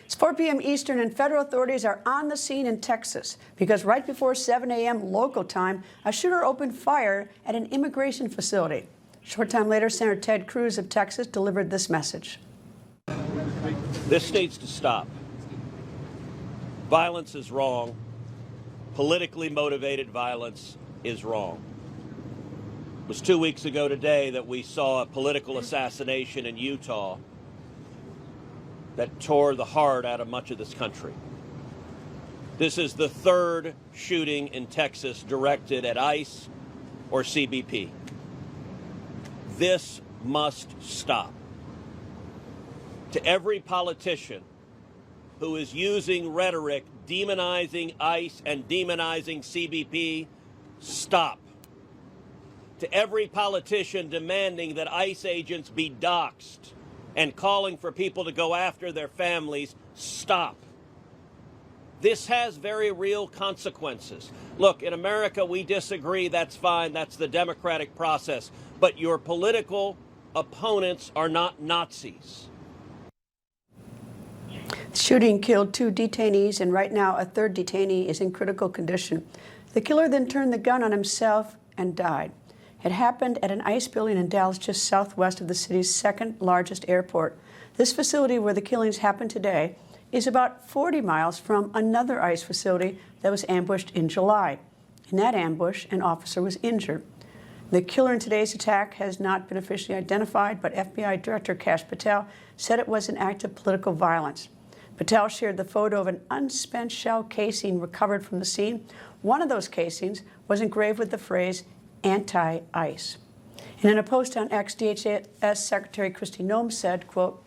It's 4 p.m. Eastern, and federal authorities are on the scene in Texas because right before 7 a.m. local time, a shooter opened fire at an immigration facility. A short time later, Senator Ted Cruz of Texas delivered this message. This needs to stop. Violence is wrong. Politically motivated violence is wrong. It was 2 weeks ago today that we saw a political assassination in Utah that tore the heart out of much of this country. This is the third shooting in Texas directed at ICE or CBP. This must stop. To every politician who is using rhetoric demonizing ICE and demonizing CBP, stop. To every politician demanding that ICE agents be doxxed and calling for people to go after their families, stop. This has very real consequences. Look, in America, we disagree. That's fine. That's the democratic process. But your political opponents are not Nazis. The shooting killed 2 detainees, and right now a 3rd detainee is in critical condition. The killer then turned the gun on himself and died. It happened at an ICE building in Dallas, just southwest of the city's 2nd largest airport. This facility where the killings happened today is about 40 miles from another ICE facility that was ambushed in July. In that ambush, an officer was injured. The killer in today's attack has not been officially identified, but FBI Director Kash Patel said it was an act of political violence. Patel shared the photo of an unspent shell casing recovered from the scene. One of those casings was engraved with the phrase, anti-ICE. And in a post on X, DHS Secretary Kristi Noem said, quote,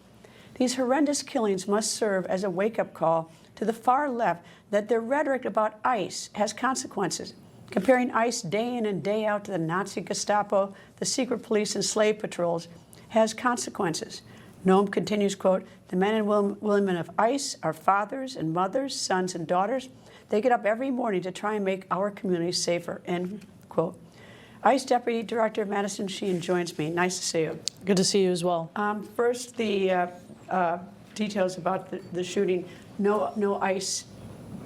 "These horrendous killings must serve as a wake-up call to the far left that their rhetoric about ICE has consequences. Comparing ICE day in and day out to the Nazi Gestapo, the secret police, and slave patrols has consequences." Noem continues, quote, "The men and women of ICE are fathers and mothers, sons and daughters. They get up every morning to try and make our community safer," end quote. ICE Deputy Director Madison Sheehan joins me. Nice to see you. Good to see you as well. First, the details about the shooting. No ICE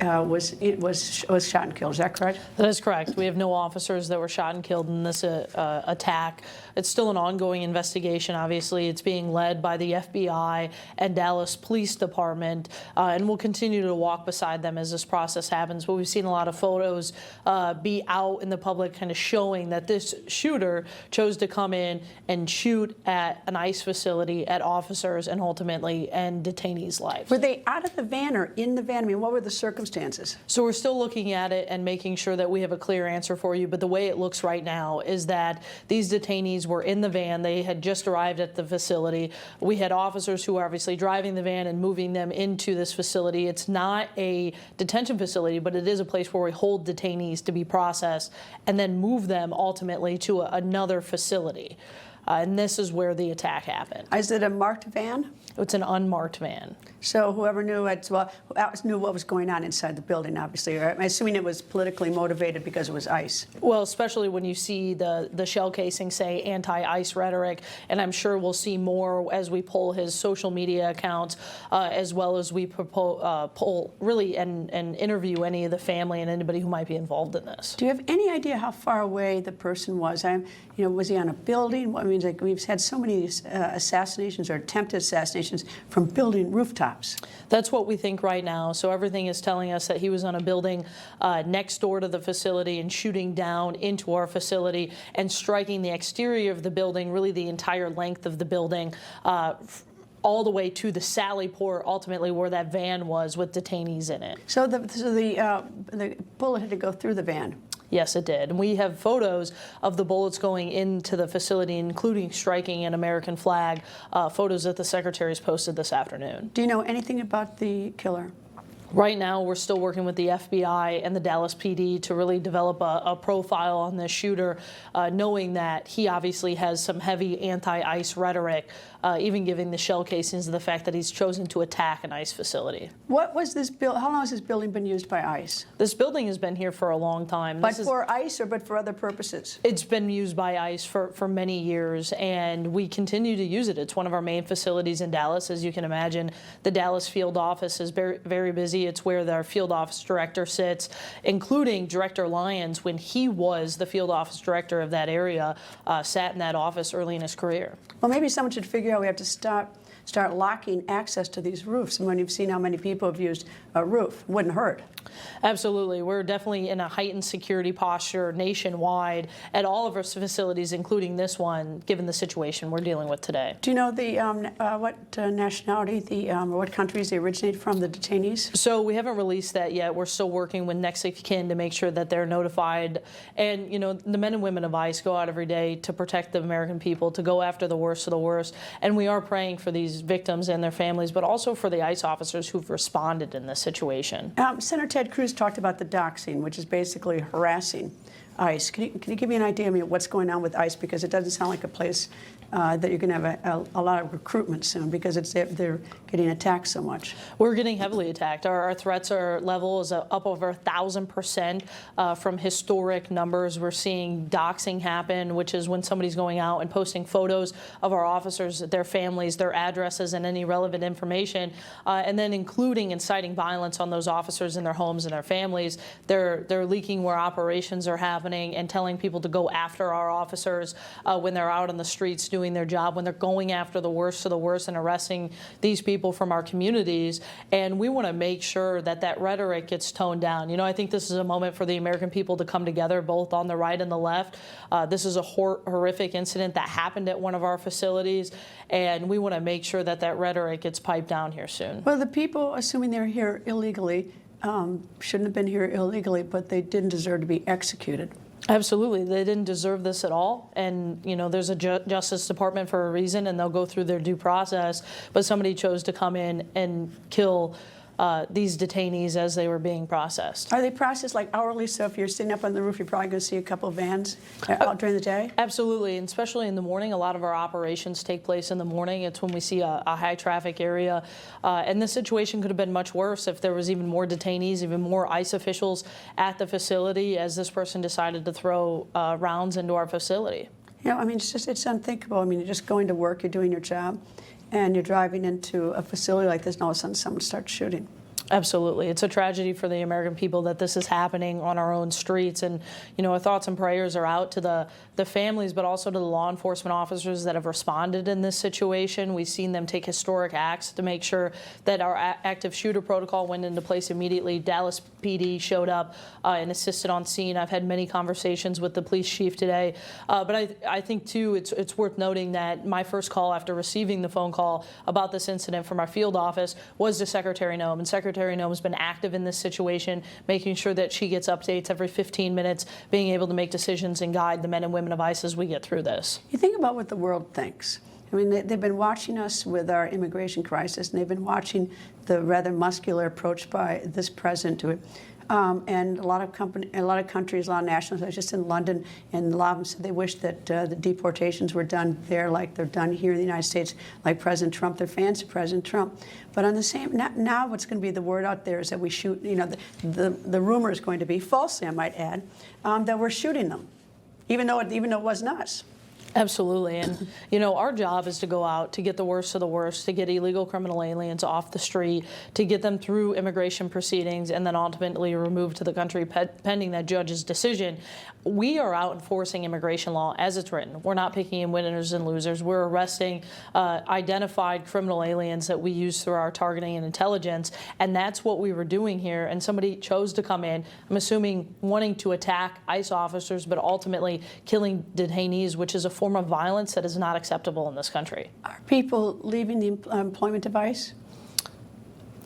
was shot and killed. Is that correct? That is correct. We have no officers that were shot and killed in this attack. It's still an ongoing investigation. Obviously, it's being led by the FBI and Dallas Police Department, and we'll continue to walk beside them as this process happens. But we've seen a lot of photos be out in the public kind of showing that this shooter chose to come in and shoot at an ICE facility, at officers, and ultimately end detainees' lives. Were they out of the van or in the van? I mean, what were the circumstances? So we're still looking at it and making sure that we have a clear answer for you. But the way it looks right now is that these detainees were in the van. They had just arrived at the facility. We had officers who were obviously driving the van and moving them into this facility. It's not a detention facility, but it is a place where we hold detainees to be processed and then move them ultimately to another facility. And this is where the attack happened. Is it a marked van? It's an unmarked van. So whoever knew knew what was going on inside the building, obviously. Right? I'm assuming it was politically motivated because it was ICE. Well, especially when you see the shell casing say anti-ICE rhetoric, and I'm sure we'll see more as we poll his social media accounts, as well as we poll really and interview any of the family and anybody who might be involved in this. Do you have any idea how far away the person was? Was he on a building? I mean, like we've had so many assassinations or attempted assassinations from building rooftops. That's what we think right now. So everything is telling us that he was on a building next door to the facility and shooting down into our facility and striking the exterior of the building, really the entire length of the building, all the way to the Sally Port, ultimately where that van was with detainees in it. So the bullet had to go through the van. Yes, it did. And we have photos of the bullets going into the facility, including striking an American flag, photos that the Secretary's posted this afternoon. Do you know anything about the killer? Right now, we're still working with the FBI and the Dallas PD to really develop a profile on this shooter, knowing that he obviously has some heavy anti-ICE rhetoric. even giving the shell casings of the fact that he's chosen to attack an ICE facility. What was this bill? How long has this building been used by ICE? This building has been here for a long time. But for ICE or but for other purposes? It's been used by ICE for many years, and we continue to use it. It's one of our main facilities in Dallas. As you can imagine, the Dallas field office is very, very busy. It's where our field office director sits, including Director Lyons, when he was the field office director of that area, sat in that office early in his career. Well, maybe someone should figure out we have to start locking access to these roofs. And when you've seen how many people have used a roof, it wouldn't hurt. Absolutely. We're definitely in a heightened security posture nationwide at all of our facilities, including this one, given the situation we're dealing with today. Do you know the what nationality, what countries they originate from, the detainees? So we haven't released that yet. We're still working with next of kin to make sure that they're notified. And, you know, the men and women of ICE go out every day to protect the American people, to go after the worst of the worst. And we are praying for these victims and their families, but also for the ICE officers who've responded in this situation. Senator Ted Cruz talked about the doxing, which is basically harassing ICE. Can you give me an idea of what's going on with ICE? Because it doesn't sound like a place that you're going to have a lot of recruitment soon, because they're getting attacked so much. We're getting heavily attacked. Our threats level is up over 1,000% from historic numbers. We're seeing doxing happen, which is when somebody's going out and posting photos of our officers, their families, their addresses, and any relevant information, and then including inciting violence on those officers in their homes and their families. They're leaking where operations are happening and telling people to go after our officers when they're out on the streets doing their job, when they're going after the worst of the worst and arresting these people from our communities. And we want to make sure that that rhetoric gets toned down. You know, I think this is a moment for the American people to come together, both on the right and the left. This is a horrific incident that happened at one of our facilities, and we want to make sure that that rhetoric gets piped down here soon. Well, the people, assuming they're here illegally, shouldn't have been here illegally, but they didn't deserve to be executed. Absolutely. They didn't deserve this at all. And, you know, there's a Justice Department for a reason, and they'll go through their due process. But somebody chose to come in and kill these detainees as they were being processed. Are they processed like hourly? So if you're sitting up on the roof, you're probably going to see a couple of vans out during the day? Absolutely, and especially in the morning. A lot of our operations take place in the morning. It's when we see a high traffic area. And this situation could have been much worse if there was even more detainees, even more ICE officials at the facility as this person decided to throw rounds into our facility. You know, I mean, it's unthinkable. I mean, you're just going to work, you're doing your job, and you're driving into a facility like this, and all of a sudden someone starts shooting. Absolutely. It's a tragedy for the American people that this is happening on our own streets. And, you know, our thoughts and prayers are out to the families, but also to the law enforcement officers that have responded in this situation. We've seen them take historic acts to make sure that our active shooter protocol went into place immediately. Dallas PD showed up and assisted on scene. I've had many conversations with the police chief today. But I think, too, it's worth noting that my first call after receiving the phone call about this incident from our field office was to Secretary Noem. And Secretary Noem has been active in this situation, making sure that she gets updates every 15 minutes, being able to make decisions and guide the men and women of ICE as we get through this. You think about what the world thinks. I mean, they've been watching us with our immigration crisis, and they've been watching the rather muscular approach by this president to it. And a lot of countries, a lot of nationals. I was just in London, and a lot of them said they wish that the deportations were done there like they're done here in the United States, like President Trump. They're fans of President Trump. But on the same, now what's going to be the word out there is that we shoot, you know, the rumor is going to be, falsely I might add, that we're shooting them, even though it wasn't us. Absolutely. And, you know, our job is to go out to get the worst of the worst, to get illegal criminal aliens off the street, to get them through immigration proceedings, and then ultimately removed to the country pending that judge's decision. We are out enforcing immigration law as it's written. We're not picking in winners and losers. We're arresting identified criminal aliens that we use through our targeting and intelligence. And that's what we were doing here. And somebody chose to come in, I'm assuming wanting to attack ICE officers, but ultimately killing detainees, which is a form of violence that is not acceptable in this country. Are people leaving the employment device?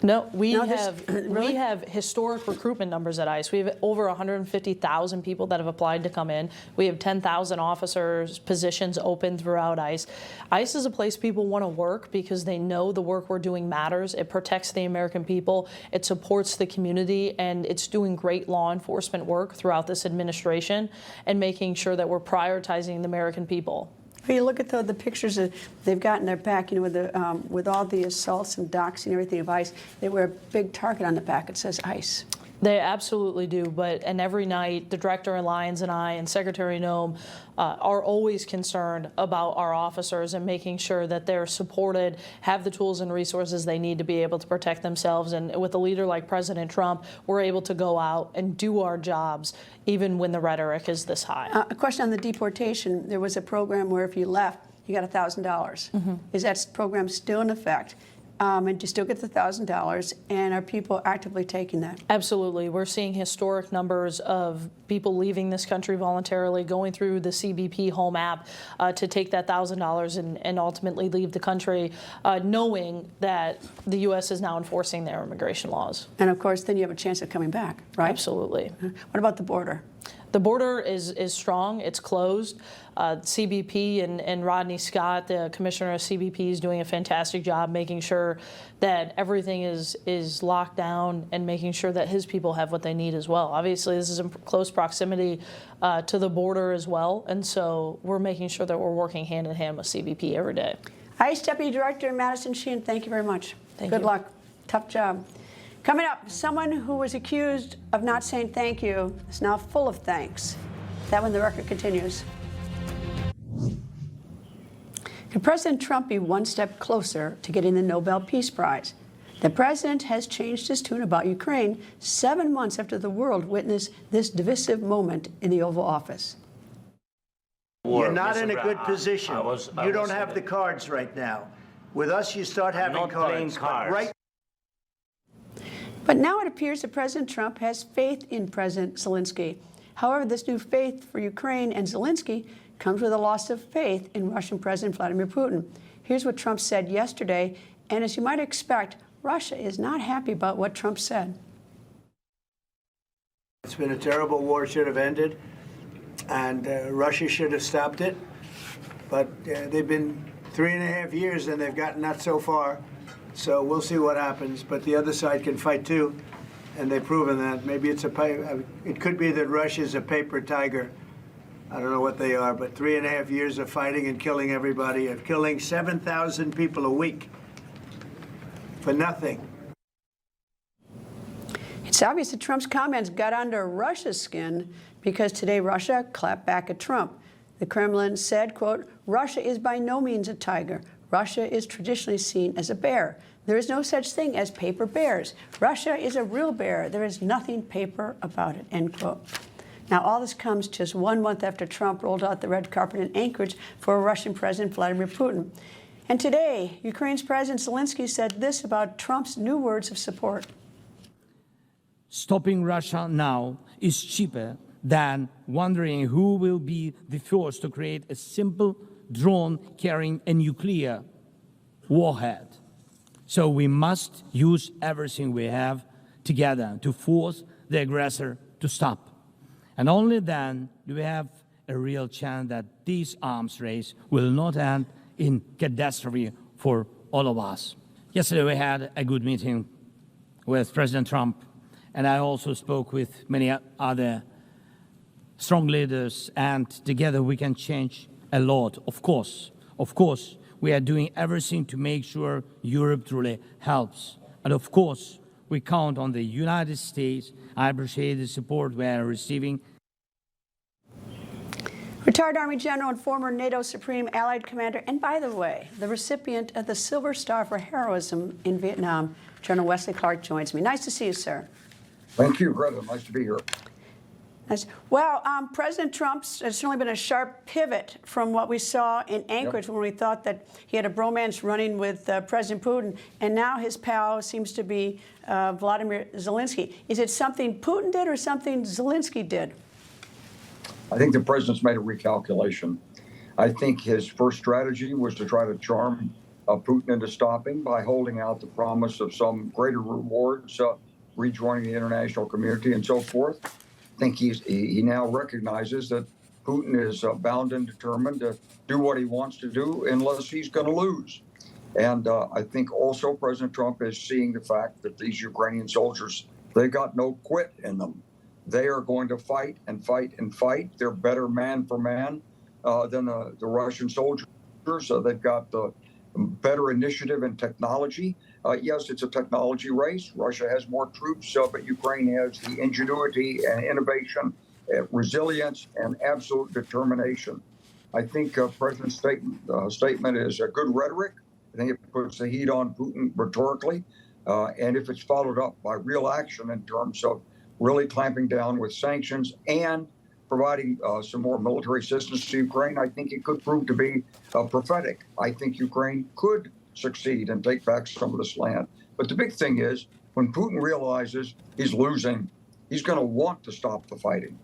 No, we Really? have historic recruitment numbers at ICE. We have over 150,000 people that have applied to come in. We have 10,000 officers positions open throughout ICE. ICE is a place people want to work because they know the work we're doing matters. It protects the American people. It supports the community, and it's doing great law enforcement work throughout this administration and making sure that we're prioritizing the American people. Well, you look at the pictures that they've got in their back, with all the assaults and doxing and everything of ICE. They wear a big target on the back. It says ICE. They absolutely do, and every night the Director of Lyons and I and Secretary Noem are always concerned about our officers and making sure that they're supported, have the tools and resources they need to be able to protect themselves. And with a leader like President Trump, we're able to go out and do our jobs even when the rhetoric is this high. A question on the deportation. There was a program where if you left, you got $1,000. Is that program still in effect? And you still get the $1,000, and are people actively taking that? Absolutely. We're seeing historic numbers of people leaving this country voluntarily, going through the CBP Home app to take that $1,000 and ultimately leave the country, knowing that the U.S. is now enforcing their immigration laws. And of course, then you have a chance of coming back, right? Absolutely. What about the border? The border is strong. It's closed. CBP and Rodney Scott, the commissioner of CBP, is doing a fantastic job making sure that everything is locked down and making sure that his people have what they need as well. Obviously, this is in close proximity to the border as well, and so we're making sure that we're working hand in hand with CBP every day. ICE Deputy Director Madison Sheehan, thank you very much. Thank you. Good luck. Tough job. Coming up, someone who was accused of not saying thank you is now full of thanks. That when the record continues. Could President Trump be one step closer to getting the Nobel Peace Prize? The president has changed his tune about Ukraine 7 months after the world witnessed this divisive moment in the Oval Office. You're not in a good position. You don't have the cards right now. With us, you start having cards. Right. But now it appears that President Trump has faith in President Zelensky. However, this new faith for Ukraine and Zelensky comes with a loss of faith in Russian President Vladimir Putin. Here's what Trump said yesterday, and as you might expect, Russia is not happy about what Trump said. It's been a terrible war, should have ended, and Russia should have stopped it. But they've been 3.5 years, and they've gotten not so far. So we'll see what happens. But the other side can fight too, and they've proven that. Maybe it could be that Russia's a paper tiger. I don't know what they are, but 3.5 years of fighting and killing everybody, of killing 7,000 people a week for nothing. It's obvious that Trump's comments got under Russia's skin because today Russia clapped back at Trump. The Kremlin said, quote, "Russia is by no means a tiger. Russia is traditionally seen as a bear. There is no such thing as paper bears. Russia is a real bear. There is nothing paper about it," end quote. Now, all this comes just 1 month after Trump rolled out the red carpet in Anchorage for Russian President Vladimir Putin. And today, Ukraine's President Zelensky said this about Trump's new words of support. Stopping Russia now is cheaper than wondering who will be the first to create a simple drone carrying a nuclear warhead. So we must use everything we have together to force the aggressor to stop. And only then do we have a real chance that this arms race will not end in catastrophe for all of us. Yesterday we had a good meeting with President Trump, and I also spoke with many other strong leaders, and together we can change a lot. Of course, we are doing everything to make sure Europe truly helps. And of course, we count on the United States. I appreciate the support we are receiving. Retired Army General and former NATO Supreme Allied Commander, and by the way, the recipient of the Silver Star for heroism in Vietnam, General Wesley Clark joins me. Nice to see you, sir. Thank you, Greta. Nice to be here. Well, President Trump's has certainly been a sharp pivot from what we saw in Anchorage when we thought that he had a bromance running with President Putin, and now his pal seems to be Vladimir Zelensky. Is it something Putin did or something Zelensky did? I think the president's made a recalculation. I think his first strategy was to try to charm Putin into stopping by holding out the promise of some greater rewards, rejoining the international community and so forth. I think he now recognizes that Putin is bound and determined to do what he wants to do unless he's going to lose. And I think also President Trump is seeing the fact that these Ukrainian soldiers, they got no quit in them. They are going to fight and fight and fight. They're better man for man. than the Russian soldiers. They've got the better initiative and technology. Yes, it's a technology race. Russia has more troops, but Ukraine has the ingenuity and innovation, resilience, and absolute determination. I think President's statement is a good rhetoric. I think it puts the heat on Putin rhetorically. And if it's followed up by real action in terms of really clamping down with sanctions and providing some more military assistance to Ukraine, I think it could prove to be prophetic. I think Ukraine could succeed and take back some of this land. But the big thing is, when Putin realizes he's losing, he's going to want to stop the fighting.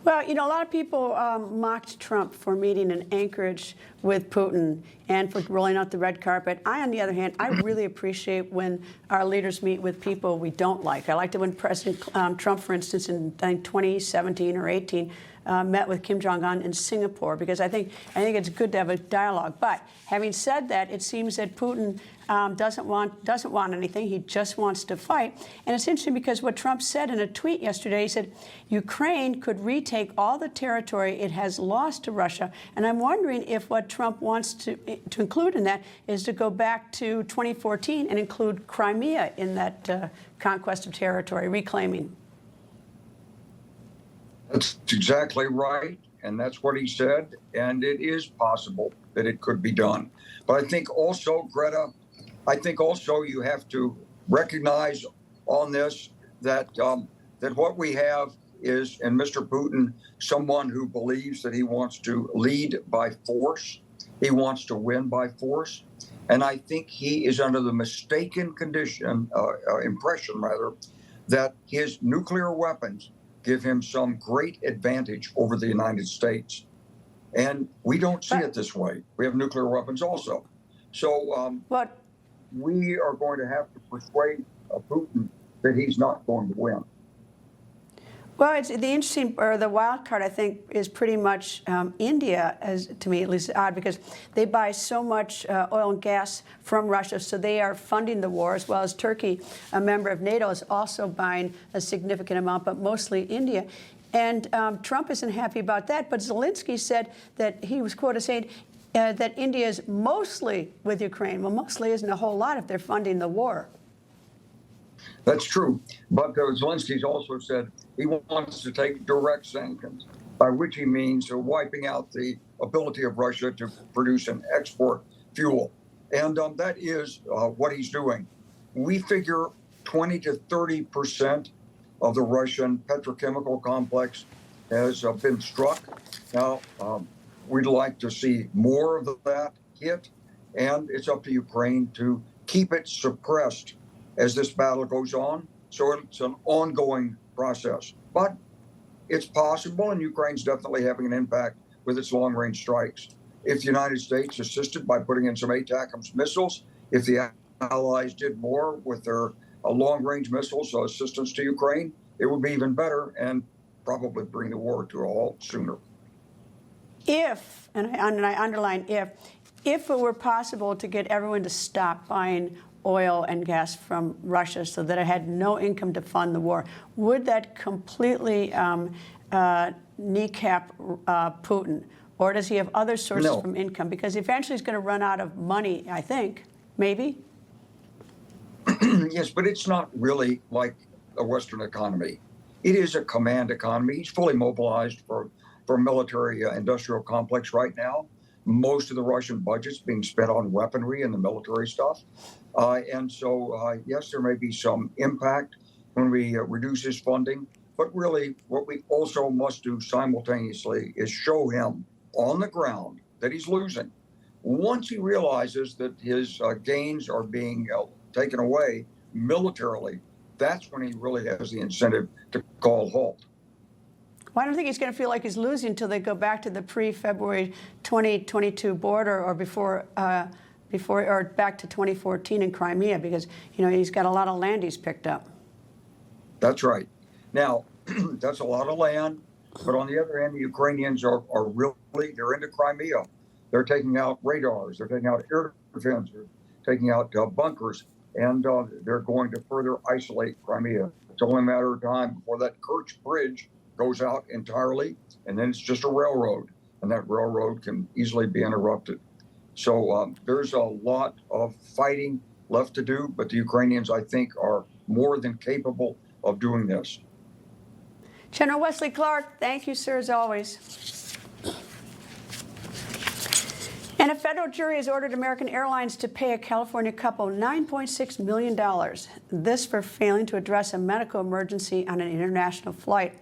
Well, a lot of people mocked Trump for meeting in Anchorage with Putin and for rolling out the red carpet. On the other hand, I really appreciate when our leaders meet with people we don't like. I liked it when President Trump, for instance, in 2017 or 18, met with Kim Jong-un in Singapore, because I think it's good to have a dialogue. But having said that, it seems that Putin doesn't want anything. He just wants to fight. And it's interesting because what Trump said in a tweet yesterday, he said Ukraine could retake all the territory it has lost to Russia. And I'm wondering if what Trump wants to include in that is to go back to 2014 and include Crimea in that conquest of territory, reclaiming. That's exactly right. And that's what he said. And it is possible that it could be done. But I think also, Greta, you have to recognize on this that that what we have is, in Mr. Putin, someone who believes that he wants to lead by force. He wants to win by force. And I think he is under the mistaken impression that his nuclear weapons give him some great advantage over the United States. And we don't see it this way. We have nuclear weapons also. So we are going to have to persuade Putin that he's not going to win. Well, it's the interesting, or the wild card, I think, is pretty much India, as to me at least, odd, because they buy so much oil and gas from Russia, so they are funding the war, as well as Turkey, a member of NATO, is also buying a significant amount, but mostly India. And Trump isn't happy about that, but Zelensky said that he was quoted saying that India is mostly with Ukraine. Well, mostly isn't a whole lot if they're funding the war. That's true. But Zelensky's also said he wants to take direct sanctions, by which he means wiping out the ability of Russia to produce and export fuel. And that is what he's doing. We figure 20 to 30% of the Russian petrochemical complex has been struck. Now, we'd like to see more of that hit, and it's up to Ukraine to keep it suppressed as this battle goes on. So it's an ongoing process. But it's possible, and Ukraine's definitely having an impact with its long-range strikes. If the United States assisted by putting in some ATACMS missiles, if the Allies did more with their long-range missiles assistance to Ukraine, it would be even better and probably bring the war to a halt sooner. If, and I underline if it were possible to get everyone to stop buying oil and gas from Russia so that it had no income to fund the war, would that completely kneecap Putin? Or does he have other sources from income? Because eventually he's going to run out of money, I think. Maybe? Yes, but it's not really like a Western economy. It is a command economy. He's fully mobilized for military industrial complex right now. Most of the Russian budget's being spent on weaponry and the military stuff. And so, yes, there may be some impact when we reduce his funding. But really, what we also must do simultaneously is show him on the ground that he's losing. Once he realizes that his gains are being taken away militarily, that's when he really has the incentive to call halt. Well, I don't think he's going to feel like he's losing until they go back to the pre-February 2022 border, or before, or back to 2014 in Crimea, because he's got a lot of land he's picked up. That's right. Now, that's a lot of land, but on the other hand, the Ukrainians are they're into Crimea. They're taking out radars, they're taking out air defense, they're taking out bunkers, and they're going to further isolate Crimea. It's only a matter of time before that Kerch Bridge goes out entirely, and then it's just a railroad. and that railroad can easily be interrupted. So there's a lot of fighting left to do, but the Ukrainians, I think, are more than capable of doing this. General Wesley Clark, thank you, sir, as always. And a federal jury has ordered American Airlines to pay a California couple $9.6 million. This for failing to address a medical emergency on an international flight.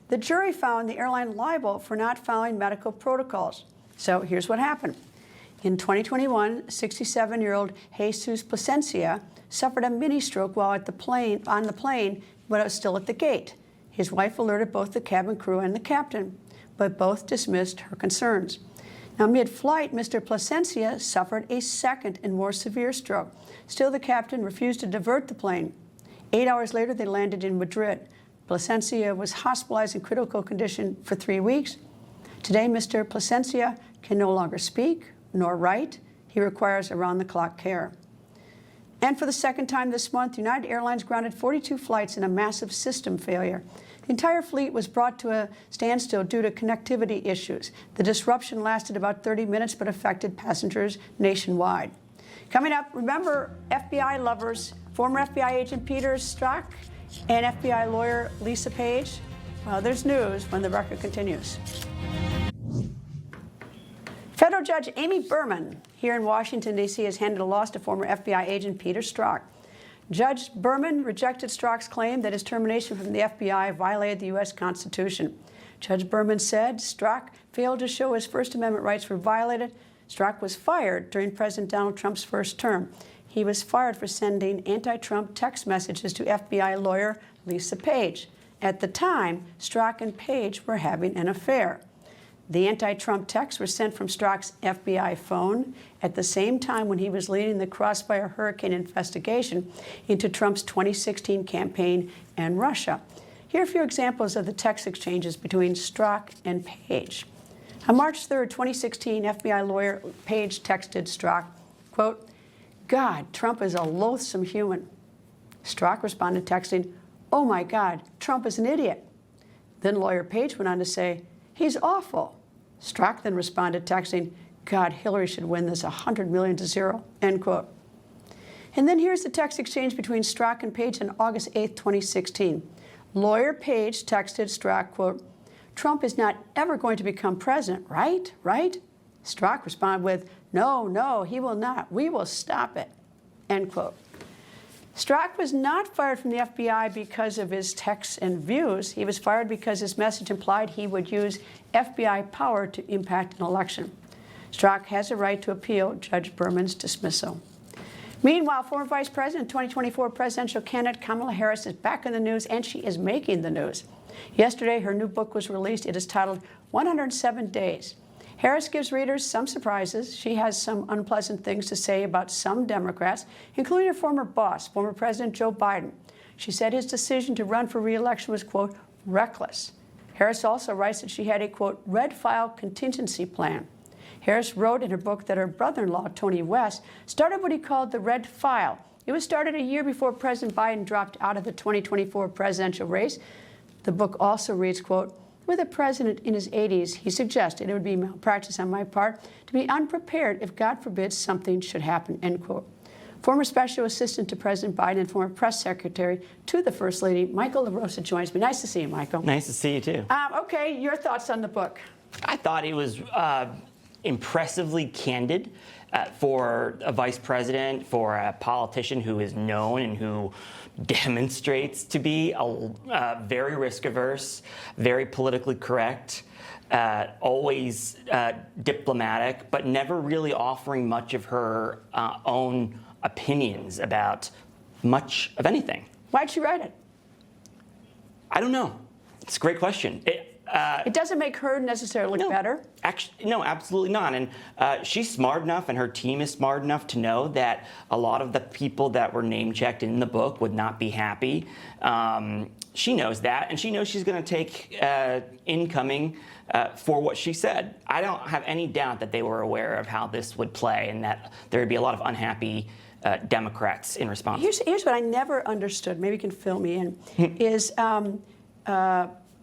The jury found the airline liable for not following medical protocols. So here's what happened. In 2021, 67-year-old Jesus Plasencia suffered a mini stroke while on the plane, but it was still at the gate. His wife alerted both the cabin crew and the captain, but both dismissed her concerns. Now, mid-flight, Mr. Plasencia suffered a second and more severe stroke. Still, the captain refused to divert the plane. 8 hours later, they landed in Madrid. Plasencia was hospitalized in critical condition for 3 weeks. Today, Mr. Plasencia can no longer speak nor write. He requires around-the-clock care. And for the second time this month, United Airlines grounded 42 flights in a massive system failure. The entire fleet was brought to a standstill due to connectivity issues. The disruption lasted about 30 minutes but affected passengers nationwide. Coming up, remember FBI lovers, former FBI agent Peter Strzok and FBI lawyer Lisa Page? Well, there's news when the record continues. Federal Judge Amy Berman here in Washington, D.C. has handed a loss to former FBI agent Peter Strzok. Judge Berman rejected Strzok's claim that his termination from the FBI violated the U.S. Constitution. Judge Berman said Strzok failed to show his First Amendment rights were violated. Strzok was fired during President Donald Trump's first term. He was fired for sending anti-Trump text messages to FBI lawyer Lisa Page. At the time, Strzok and Page were having an affair. The anti-Trump texts were sent from Strzok's FBI phone at the same time when he was leading the Crossfire Hurricane investigation into Trump's 2016 campaign and Russia. Here are a few examples of the text exchanges between Strzok and Page. On March 3rd, 2016, FBI lawyer Page texted Strzok, quote, "God, Trump is a loathsome human." Strzok responded texting, "Oh my God, Trump is an idiot." Then lawyer Page went on to say, "He's awful." Strzok then responded texting, "God, Hillary should win this 100 million to 0, end quote. And then here's the text exchange between Strzok and Page on August 8, 2016. Lawyer Page texted Strzok, quote, "Trump is not ever going to become president, right? Right?" Strzok responded with, No, he will not. We will stop it," end quote. Strzok was not fired from the FBI because of his texts and views. He was fired because his message implied he would use FBI power to impact an election. Strzok has a right to appeal Judge Berman's dismissal. Meanwhile, former Vice President, 2024 presidential candidate Kamala Harris is back in the news, and she is making the news. Yesterday, her new book was released. It is titled 107 Days. Harris gives readers some surprises. She has some unpleasant things to say about some Democrats, including her former boss, former President Joe Biden. She said his decision to run for re-election was, quote, reckless. Harris also writes that she had a, quote, red file contingency plan. Harris wrote in her book that her brother-in-law, Tony West, started what he called the red file. It was started a year before President Biden dropped out of the 2024 presidential race. The book also reads, quote, with a president in his 80s, he suggested it would be malpractice on my part to be unprepared if, God forbid, something should happen, end quote. Former Special Assistant to President Biden and former press secretary to the First Lady, Michael LaRosa, joins me. Nice to see you, Michael. Nice to see you, too. Okay, your thoughts on the book? I thought he was impressively candid for a vice president, for a politician who is known and who demonstrates to be very risk-averse, very politically correct, always diplomatic, but never really offering much of her own opinions about much of anything. Why'd she write it? I don't know. It's a great question. It doesn't make her necessarily look better. Actually, no, absolutely not. And she's smart enough, and her team is smart enough to know that a lot of the people that were name-checked in the book would not be happy. She knows that, and she knows she's going to take incoming for what she said. I don't have any doubt that they were aware of how this would play and that there would be a lot of unhappy Democrats in response. Here's what I never understood. Maybe you can fill me in. Is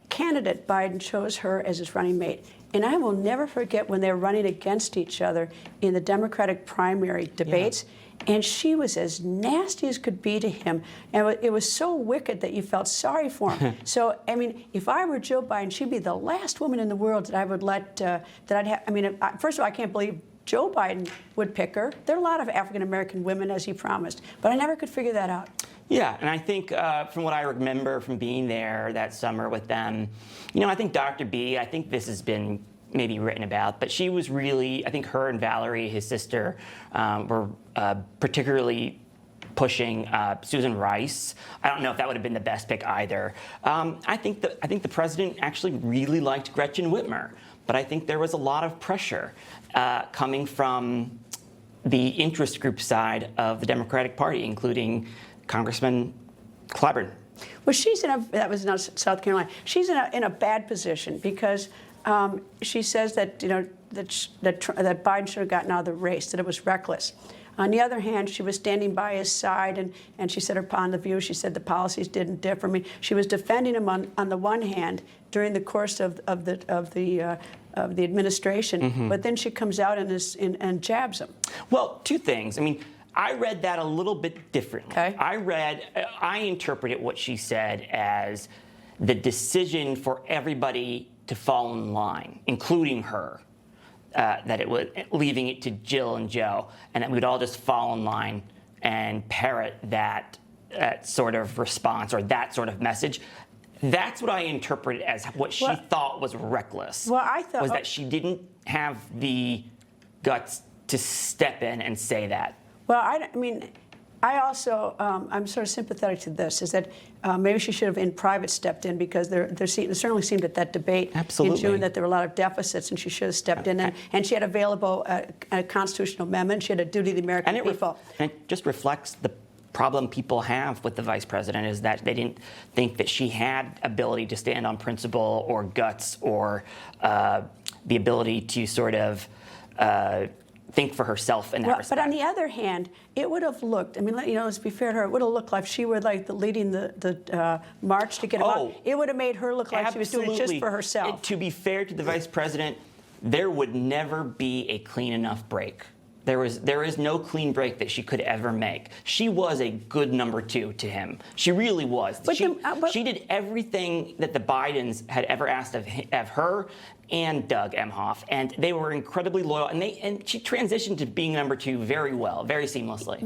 candidate Biden chose her as his running mate. And I will never forget when they were running against each other in the Democratic primary debates. Yeah. And she was as nasty as could be to him. And it was so wicked that you felt sorry for him. So, I mean, if I were Joe Biden, she'd be the last woman in the world that I would let, that I'd have. I mean, first of all, I can't believe Joe Biden would pick her. There are a lot of African-American women, as he promised. But I never could figure that out. Yeah, and I think from what I remember from being there that summer with them, you know, I think Dr. B, I think this has been maybe written about, but she was really, I think her and Valerie, his sister, were particularly pushing Susan Rice. I don't know if that would have been the best pick either. I think the president actually really liked Gretchen Whitmer, but I think there was a lot of pressure coming from the interest group side of the Democratic Party, including Congressman Clyburn. Well, that was in South Carolina. She's in a bad position because she says that that Biden should have gotten out of the race, that it was reckless. On the other hand, she was standing by his side, and she said upon the view, she said the policies didn't differ. I mean, she was defending him on the one hand during the course of the administration, but then she comes out and jabs him. Well, two things. I mean, I read that a little bit differently. Okay. I interpreted what she said as the decision for everybody to fall in line, including her, that it was leaving it to Jill and Joe, and that we'd all just fall in line and parrot that sort of response or that sort of message. That's what I interpreted as what she thought was reckless. Well, I thought was that she didn't have the guts to step in and say that. Well, I mean, I also, I'm sort of sympathetic to this, is that maybe she should have in private stepped in, because there certainly seemed at that debate in June that there were a lot of deficits, and she should have stepped in. And she had available a constitutional amendment. She had a duty to the American people. And it just reflects the problem people have with the vice president, is that they didn't think that she had ability to stand on principle or guts or the ability to sort of think for herself in that respect. But on the other hand, it would have looked, I mean, let's be fair to her, it would have looked like she were like leading the march to get him out. It would have made her look like she was doing it just for herself. To be fair to the vice president, there would never be a clean enough break. There is no clean break that she could ever make. She was a good number two to him. She really was. She did everything that the Bidens had ever asked of her and Doug Emhoff, and they were incredibly loyal. And she transitioned to being number two very well, very seamlessly.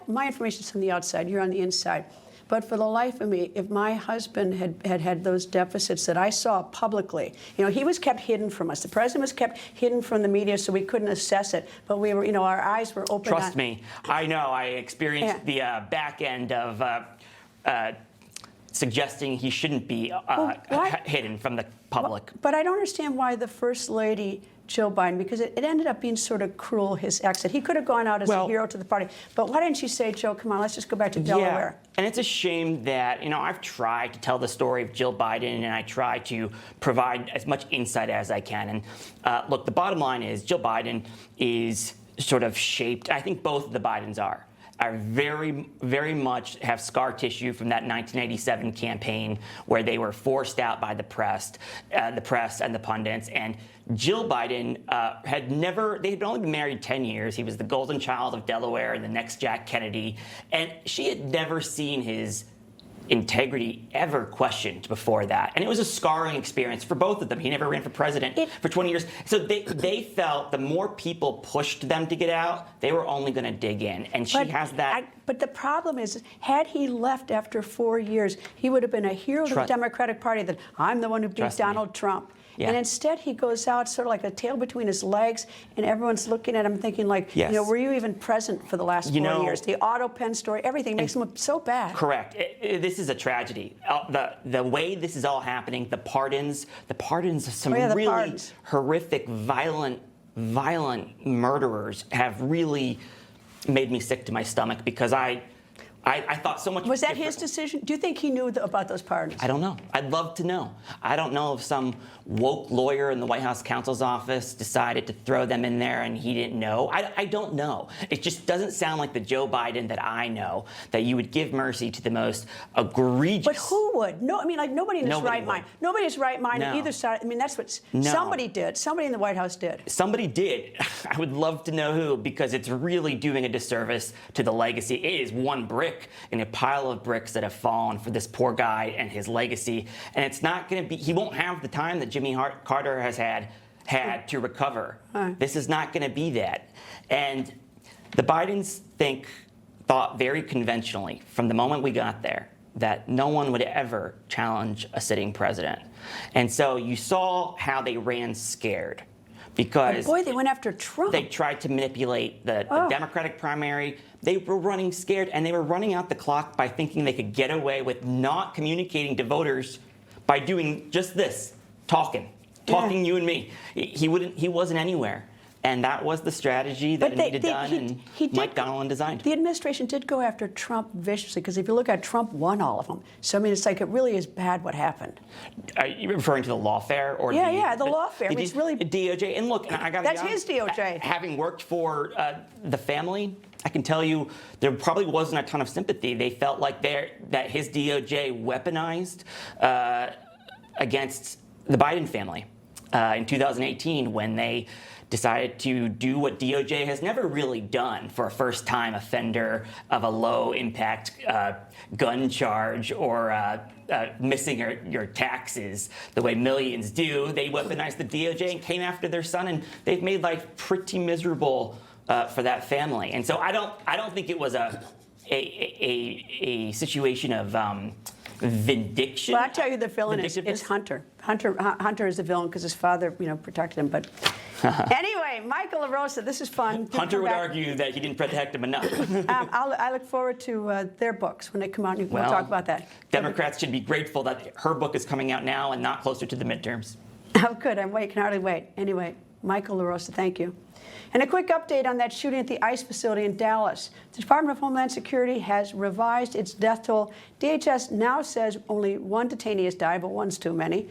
My information's from the outside. You're on the inside. But for the life of me, if my husband had those deficits that I saw publicly, he was kept hidden from us. The president was kept hidden from the media, so we couldn't assess it. But we were, our eyes were open. Trust me, I know. I experienced the back end of suggesting he shouldn't be hidden from the public. But I don't understand why the First Lady, Joe Biden, because it ended up being sort of cruel, his exit. He could have gone out as a hero to the party. But why didn't you say, Joe, come on, let's just go back to Delaware? Yeah. And it's a shame that, I've tried to tell the story of Jill Biden, and I try to provide as much insight as I can. And look, the bottom line is Jill Biden is sort of shaped, I think both of the Bidens are very, very much have scar tissue from that 1987 campaign where they were forced out by the press and the pundits. And Jill Biden they had only been married 10 years. He was the golden child of Delaware and the next Jack Kennedy. And she had never seen his integrity ever questioned before that. And it was a scarring experience for both of them. He never ran for president for 20 years. So they felt the more people pushed them to get out, they were only going to dig in. And she has that. But the problem is, had he left after 4 years, he would have been a hero to the Democratic Party, that I'm the one who beat Donald Trump. Yeah. And instead, he goes out sort of like a tail between his legs, and everyone's looking at him thinking like, were you even present for the last 4 years? The auto pen story, everything makes him look so bad. Correct. This is a tragedy. The way this is all happening, the pardons of some really horrific, violent murderers have really made me sick to my stomach, because I I thought so much. Was that his differently. decision? Do you think he knew about those pardons? I don't know. I'd love to know. I don't know if some woke lawyer in the White House counsel's office decided to throw them in there and he didn't know. I don't know. It just doesn't sound like the Joe Biden that I know, that you would give mercy to the most egregious. But who would? No, I mean, like nobody in his Nobody right would. mind. Nobody in his right mind on No. either side. I mean, that's what No. somebody did. Somebody in the White House did. Somebody did. I would love to know who, because it's really doing a disservice to the legacy. It is one brick in a pile of bricks that have fallen for this poor guy and his legacy. And it's not going to be, he won't have the time that Jimmy Carter has had to recover. This is not going to be that. And the Bidens thought very conventionally from the moment we got there that no one would ever challenge a sitting president. And so you saw how they ran scared. Because Boy, they went after Trump. they tried to manipulate the Democratic primary. They were running scared, and they were running out the clock by thinking they could get away with not communicating to voters by doing just this, talking you and me. He wasn't anywhere. And that was the strategy that needed done, and Mike Donilon designed. The administration did go after Trump viciously, because if you look at Trump won all of them. So, I mean, it's like it really is bad what happened. Are you referring to the lawfare? Or the lawfare. I mean, it's really DOJ. And look, I got to That's his DOJ. Having worked for the family, I can tell you there probably wasn't a ton of sympathy. They felt like that his DOJ weaponized against the Biden family in 2018 when they decided to do what DOJ has never really done for a first-time offender of a low-impact gun charge or missing your taxes the way millions do. They weaponized the DOJ and came after their son, and they've made life pretty miserable for that family. And so I don't think it was a situation of vindication. Well, I tell you, the villain is Hunter. Hunter is the villain because his father, protected him. But anyway, Michael LaRosa, this is fun. Hunter would argue that he didn't protect him enough. I look forward to their books when they come out, and we'll talk about that. Democrats should be grateful that her book is coming out now and not closer to the midterms. Oh, good. I can hardly wait. Anyway, Michael LaRosa, thank you. And a quick update on that shooting at the ICE facility in Dallas. The Department of Homeland Security has revised its death toll. DHS now says only one detainee has died, but one's too many.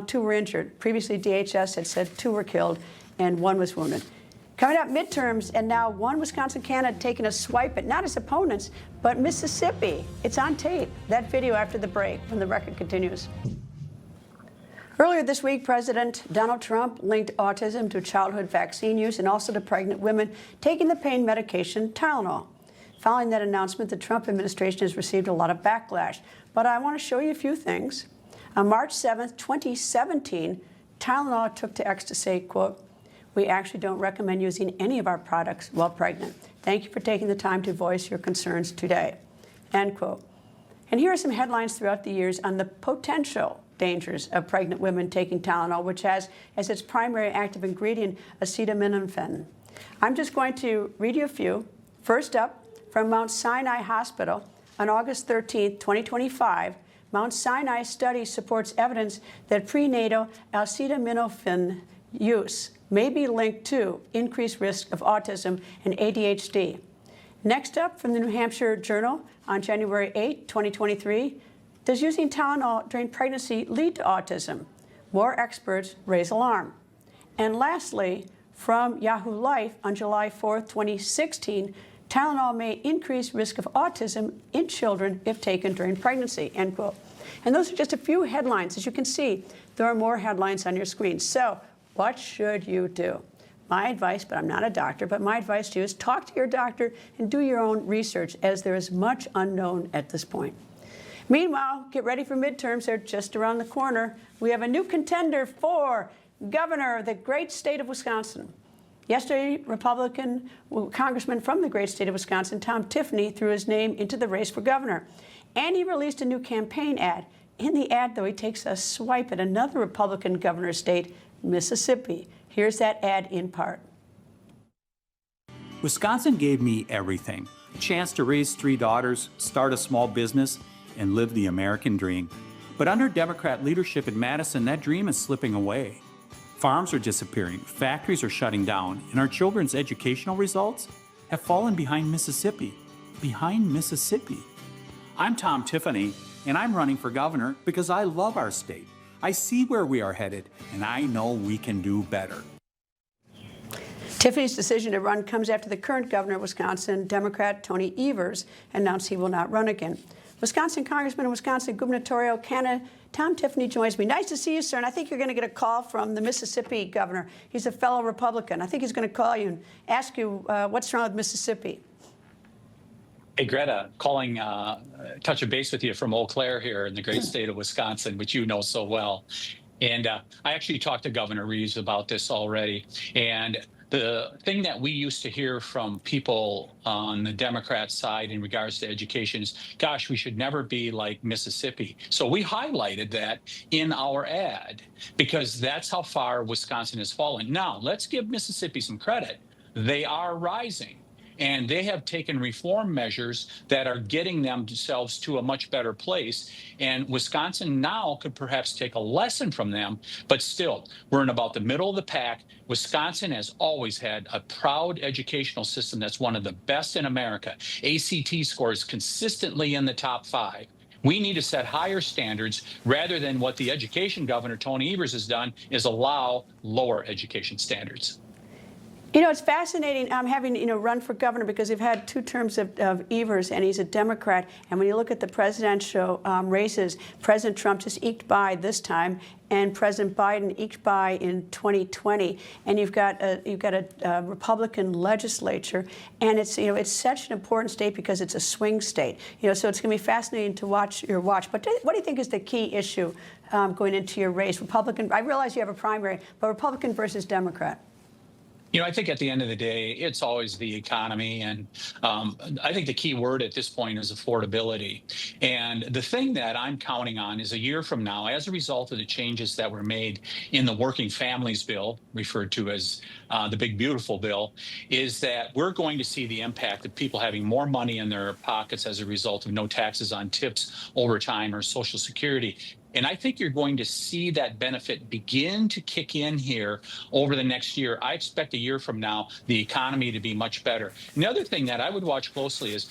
2 were injured. Previously, DHS had said 2 were killed and 1 was wounded. Coming up, midterms, and now one Wisconsin candidate taking a swipe at not his opponents, but Mississippi. It's on tape. That video after the break when the record continues. Earlier this week, President Donald Trump linked autism to childhood vaccine use and also to pregnant women taking the pain medication Tylenol. Following that announcement, the Trump administration has received a lot of backlash. But I want to show you a few things. On March 7th, 2017, Tylenol took to X to say, quote, "We actually don't recommend using any of our products while pregnant. Thank you for taking the time to voice your concerns today," end quote. And here are some headlines throughout the years on the potential dangers of pregnant women taking Tylenol, which has as its primary active ingredient acetaminophen. I'm just going to read you a few. First up, from Mount Sinai Hospital on August 13, 2025, Mount Sinai study supports evidence that prenatal acetaminophen use may be linked to increased risk of autism and ADHD. Next up, from the New Hampshire Journal on January 8, 2023, does using Tylenol during pregnancy lead to autism? More experts raise alarm. And lastly, from Yahoo Life on July 4, 2016, Tylenol may increase risk of autism in children if taken during pregnancy, end quote. And those are just a few headlines. As you can see, there are more headlines on your screen. So what should you do? My advice, but I'm not a doctor, but my advice to you is talk to your doctor and do your own research, as there is much unknown at this point. Meanwhile, get ready for midterms. They're just around the corner. We have a new contender for governor of the great state of Wisconsin. Yesterday, Republican congressman from the great state of Wisconsin, Tom Tiffany, threw his name into the race for governor. And he released a new campaign ad. In the ad, though, he takes a swipe at another Republican governor state, Mississippi. Here's that ad in part. Wisconsin gave me everything. A chance to raise 3 daughters, start a small business, and live the American dream. But under Democrat leadership in Madison, that dream is slipping away. Farms are disappearing, factories are shutting down, and our children's educational results have fallen behind Mississippi. Behind Mississippi. I'm Tom Tiffany, and I'm running for governor because I love our state. I see where we are headed, and I know we can do better. Tiffany's decision to run comes after the current governor of Wisconsin, Democrat Tony Evers, announced he will not run again. Wisconsin Congressman and Wisconsin gubernatorial candidate Tom Tiffany joins me. Nice to see you, sir. And I think you're going to get a call from the Mississippi governor. He's a fellow Republican. I think he's going to call you and ask you what's wrong with Mississippi. Hey, Greta, calling, touch a base with you from Eau Claire here in the great state of Wisconsin, which you know so well. And I actually talked to Governor Reeves about this already. And the thing that we used to hear from people on the Democrat side in regards to education is, gosh, we should never be like Mississippi. So we highlighted that in our ad because that's how far Wisconsin has fallen. Now, let's give Mississippi some credit. They are rising. And they have taken reform measures that are getting themselves to a much better place. And Wisconsin now could perhaps take a lesson from them. But still, we're in about the middle of the pack. Wisconsin has always had a proud educational system that's one of the best in America. ACT scores consistently in the top 5. We need to set higher standards rather than what the education governor, Tony Evers, has done is allow lower education standards. You know, it's fascinating having, run for governor because they've had 2 terms of Evers, and he's a Democrat. And when you look at the presidential races, President Trump just eked by this time, and President Biden eked by in 2020. And you've got a Republican legislature, and it's such an important state because it's a swing state. So it's going to be fascinating to watch. But what do you think is the key issue going into your race? Republican. I realize you have a primary, but Republican versus Democrat. I think at the end of the day, it's always the economy. And I think the key word at this point is affordability. And the thing that I'm counting on is a year from now, as a result of the changes that were made in the Working Families Bill, referred to as the Big Beautiful Bill, is that we're going to see the impact of people having more money in their pockets as a result of no taxes on tips, overtime, or Social Security. And I think you're going to see that benefit begin to kick in here over the next year. I expect a year from now, the economy to be much better. And the other thing that I would watch closely is,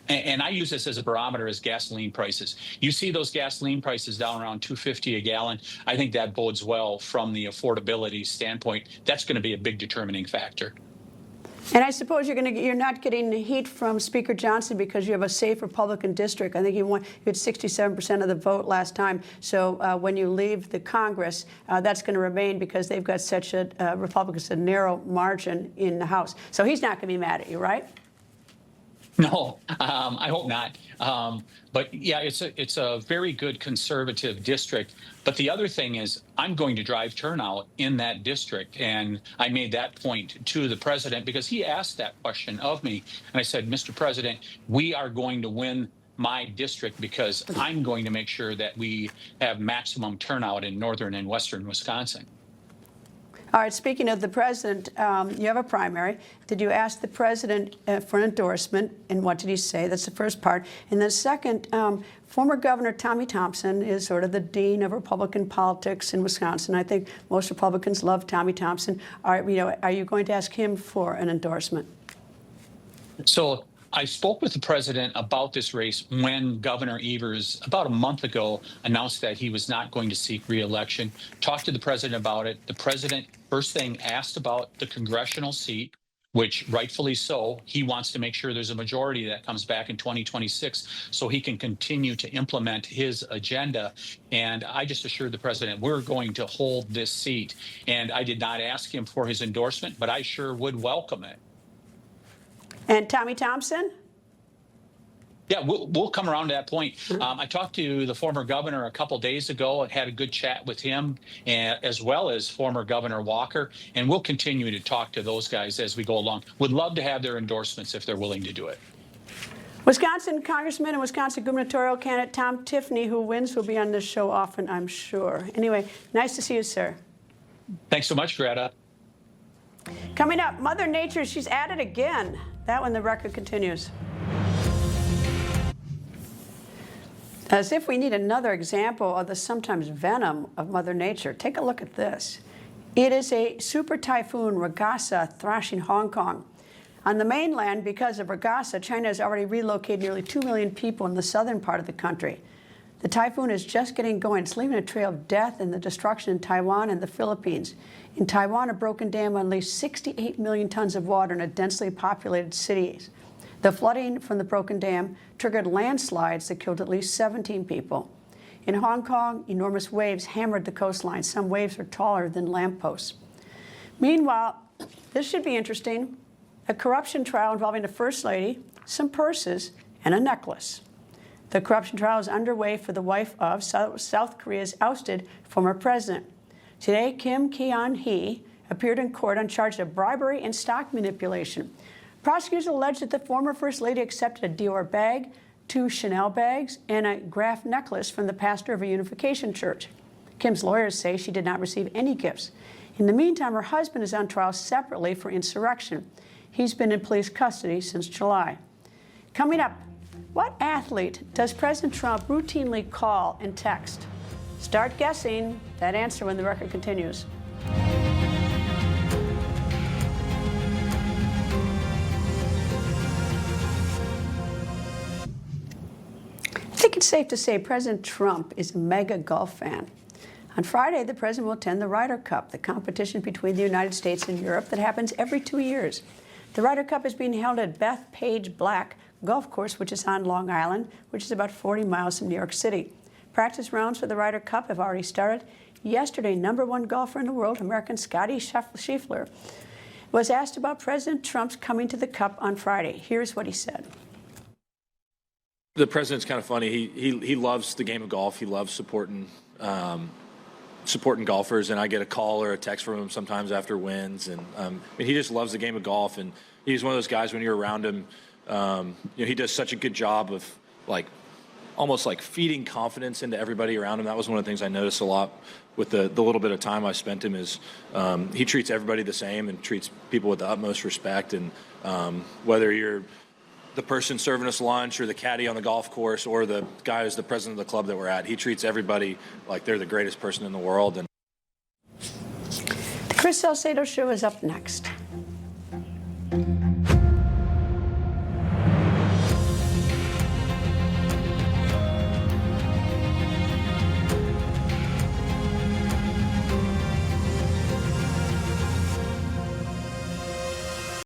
and I use this as a barometer, is gasoline prices. You see those gasoline prices down around $2.50 a gallon. I think that bodes well from the affordability standpoint. That's going to be a big determining factor. And I suppose you're not getting the heat from Speaker Johnson because you have a safe Republican district. I think you had 67% of the vote last time. So when you leave the Congress, that's going to remain because they've got such a Republicans a narrow margin in the House. So he's not going to be mad at you, right? No, I hope not. But yeah, it's a very good conservative district. But the other thing is I'm going to drive turnout in that district. And I made that point to the president because he asked that question of me. And I said, Mr. President, we are going to win my district because I'm going to make sure that we have maximum turnout in northern and western Wisconsin. All right, speaking of the president, you have a primary. Did you ask the president for an endorsement, and what did he say? That's the first part. And then second, former Governor Tommy Thompson is sort of the dean of Republican politics in Wisconsin. I think most Republicans love Tommy Thompson. Are you going to ask him for an endorsement? So I spoke with the president about this race when Governor Evers, about a month ago, announced that he was not going to seek re-election. Talked to the president about it. The president, first thing, asked about the congressional seat, which rightfully so. He wants to make sure there's a majority that comes back in 2026 so he can continue to implement his agenda. And I just assured the president we're going to hold this seat. And I did not ask him for his endorsement, but I sure would welcome it. And Tommy Thompson? Yeah, we'll come around to that point. I talked to the former governor a couple days ago and had a good chat with him, as well as former Governor Walker, and we'll continue to talk to those guys as we go along. Would love to have their endorsements if they're willing to do it. Wisconsin Congressman and Wisconsin gubernatorial candidate Tom Tiffany, who wins, will be on this show often, I'm sure. Anyway, nice to see you, sir. Thanks so much, Greta. Coming up, Mother Nature, she's at it again. That when the record continues. As if we need another example of the sometimes venom of Mother Nature, take a look at this. It is a super typhoon Ragasa thrashing Hong Kong. On the mainland, because of Ragasa, China has already relocated nearly 2 million people in the southern part of the country. The typhoon is just getting going. It's leaving a trail of death and the destruction in Taiwan and the Philippines. In Taiwan, a broken dam unleashed 68 million tons of water in a densely populated city. The flooding from the broken dam triggered landslides that killed at least 17 people. In Hong Kong, enormous waves hammered the coastline. Some waves are taller than lampposts. Meanwhile, this should be interesting. A corruption trial involving a first lady, some purses, and a necklace. The corruption trial is underway for the wife of South Korea's ousted former president. Today, Kim Keon-hee appeared in court on charges of bribery and stock manipulation. Prosecutors allege that the former first lady accepted a Dior bag, 2 Chanel bags, and a Graf necklace from the pastor of a Unification church. Kim's lawyers say she did not receive any gifts. In the meantime, her husband is on trial separately for insurrection. He's been in police custody since July. Coming up, what athlete does President Trump routinely call and text? Start guessing that answer when the record continues. I think it's safe to say President Trump is a mega golf fan. On Friday, the president will attend the Ryder Cup, the competition between the United States and Europe that happens every 2 years. The Ryder Cup is being held at Bethpage Black Golf Course, which is on Long Island, which is about 40 miles from New York City. Practice rounds for the Ryder Cup have already started. Yesterday, #1 golfer in the world, American Scotty Scheffler, was asked about President Trump's coming to the Cup on Friday. Here's what he said. The president's kind of funny. He loves the game of golf. He loves supporting golfers, and I get a call or a text from him sometimes after wins. And he just loves the game of golf, and he's one of those guys when you're around him. He does such a good job of almost feeding confidence into everybody around him. That was one of the things I noticed a lot with the little bit of time I spent him is he treats everybody the same and treats people with the utmost respect. And whether you're the person serving us lunch or the caddy on the golf course or the guy who's the president of the club that we're at, he treats everybody like they're the greatest person in the world. And The Chris Salcedo Show is up next.